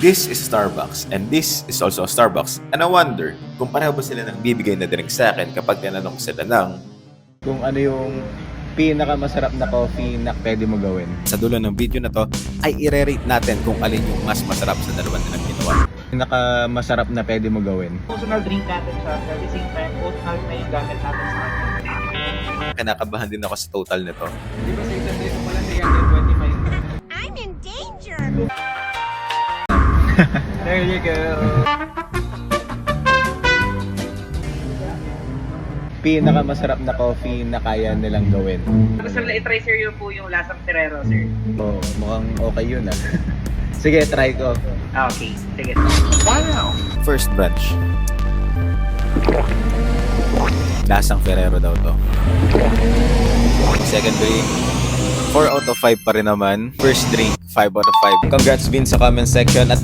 This is Starbucks and this is also a Starbucks. And I wonder kung pareho ba sila ng bibigay na drink sa akin kapag tinanong sila ng Kung ano yung pinakamasarap na coffee na pwede mo gawin. sa dulo ng video na to ay i-rate natin kung alin yung mas masarap sa dalawa nilang ginawa. Pinakamasarap na pwede mo gawin. Personal drink natin siya, at the same time, oat milk na yung gamit natin sa atin. Kinakabahan din ako sa total nito. Di ba sa isang dito pala 325? I'm in danger. There you go. Pinakamasarap na coffee na kaya nilang gawin. Gusto nila i-try sir yun po yung lasang Ferrero, sir. Oh, mukhang okay yun ah. Sige, try ko. Okay, sige. First batch. Lasang Ferrero daw to. Second drink, 4 out of 5 pa rin naman. First drink, 5 out of 5. Congrats Vin sa comment section at